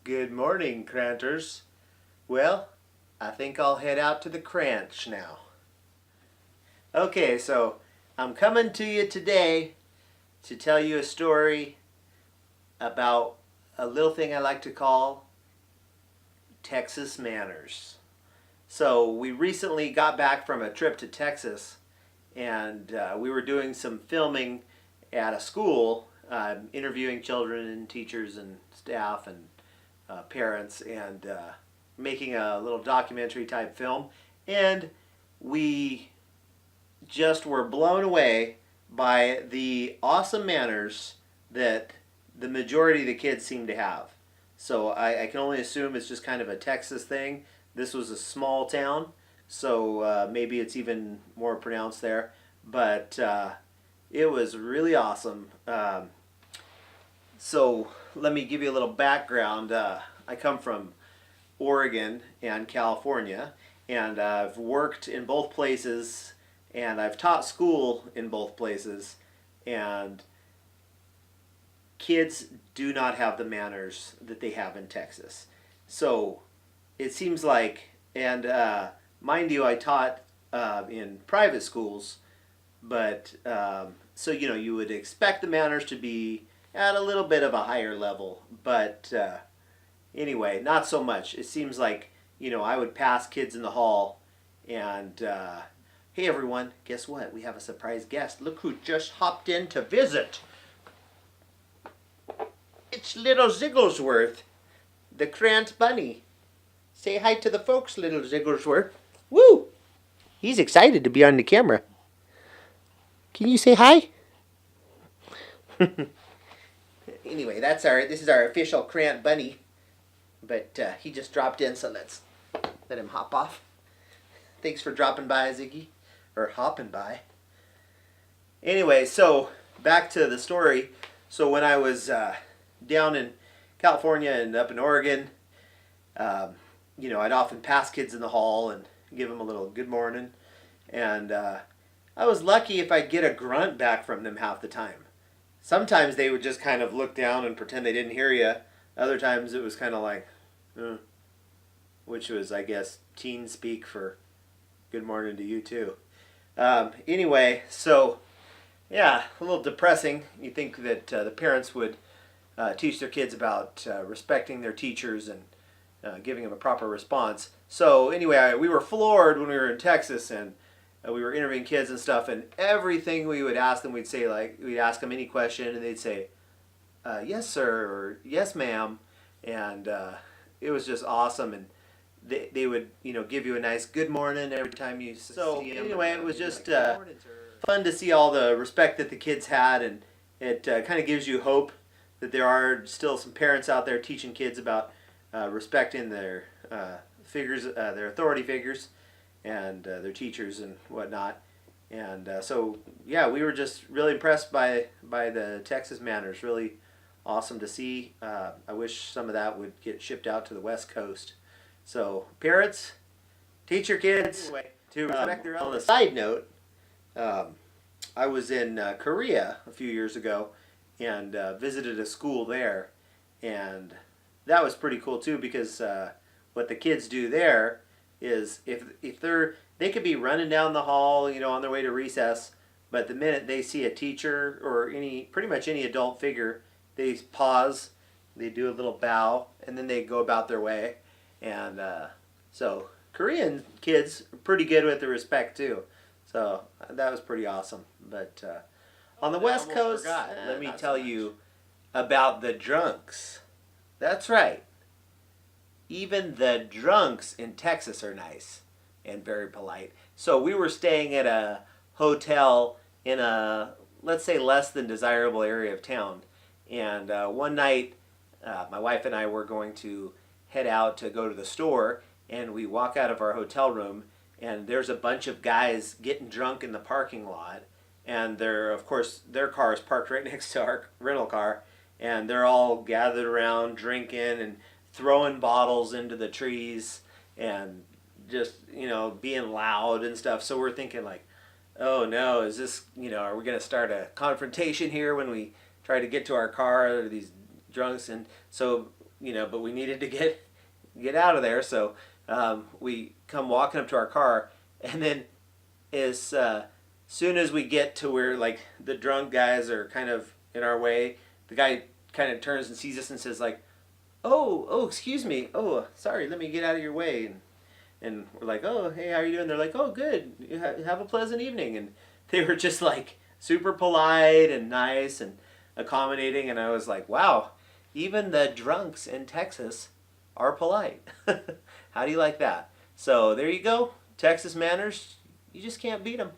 Good morning, Cranters. Well, I think I'll head out to the Crant now. Okay, so I'm coming to you today to tell you a story about a little thing I like to call Texas manners. So, we recently got back from a trip to Texas and we were doing some filming at a school, interviewing children and teachers and staff and parents and making a little documentary type film. And we just were blown away by the awesome manners that the majority of the kids seem to have. So I can only assume it's just kind of a Texas thing. This was a small town, so maybe it's even more pronounced there. But it was really awesome. So let me give you a little background. I come from Oregon and California, and I've worked in both places, and I've taught school in both places, and kids do not have the manners that they have in Texas. So it seems like, and mind you, I taught in private schools, but so you would expect the manners to be at a little bit of a higher level, but anyway, not so much. It seems like I would pass kids in the hall, and hey everyone, guess what? We have a surprise guest. Look who just hopped in to visit. It's little Zigglesworth, the Crant bunny. Say hi to the folks, little Zigglesworth. Woo! He's excited to be on the camera. Can you say hi? Anyway, this is our official Crant bunny, but he just dropped in, so let's let him hop off. Thanks for dropping by, Ziggy, or hopping by. Anyway, so back to the story. So when I was down in California and up in Oregon, I'd often pass kids in the hall and give them a little good morning, and I was lucky if I'd get a grunt back from them half the time. Sometimes they would just kind of look down and pretend they didn't hear you. Other times it was kind of like, which was, I guess, teen speak for good morning to you too. Anyway, so yeah, a little depressing. You think that the parents would teach their kids about respecting their teachers and giving them a proper response. So anyway, we were floored when we were in Texas, and we were interviewing kids and stuff, and everything we would ask them, we'd say, like, we'd ask them any question, and they'd say, yes, sir, or yes, ma'am, and it was just awesome, and they would, give you a nice good morning every time you see them. So anyway, it was just fun to see all the respect that the kids had, and it kind of gives you hope that there are still some parents out there teaching kids about respecting their figures, their authority figures, and their teachers and whatnot. And so yeah, we were just really impressed by the Texas manners. Really awesome to see. I wish some of that would get shipped out to the West Coast. So parents, teach your kids to respect their elders. On a side note, I was in Korea a few years ago and visited a school there, and that was pretty cool too, because what the kids do there is if they could be running down the hall, on their way to recess, but the minute they see a teacher or pretty much any adult figure, they pause, they do a little bow, and then they go about their way. And so Korean kids are pretty good with the respect too. So that was pretty awesome. But on the West Coast, let me tell you about the drunks. That's right. Even the drunks in Texas are nice and very polite. So we were staying at a hotel in a, let's say, less than desirable area of town. And one night, my wife and I were going to head out to go to the store, and we walk out of our hotel room, and there's a bunch of guys getting drunk in the parking lot. And of course, their car is parked right next to our rental car, and they're all gathered around drinking and throwing bottles into the trees and just being loud and stuff. So we're thinking like, oh no, is this are we gonna start a confrontation here when we try to get to our car, or these drunks? And so but we needed to get out of there, so we come walking up to our car, and then as soon as we get to where like the drunk guys are kind of in our way, the guy kind of turns and sees us and says like, oh, excuse me, oh, sorry, let me get out of your way, and we're like, oh, hey, how are you doing? They're like, oh, good, have a pleasant evening, and they were just like super polite and nice and accommodating, and I was like, wow, even the drunks in Texas are polite. How do you like that? So there you go, Texas manners. You just can't beat them.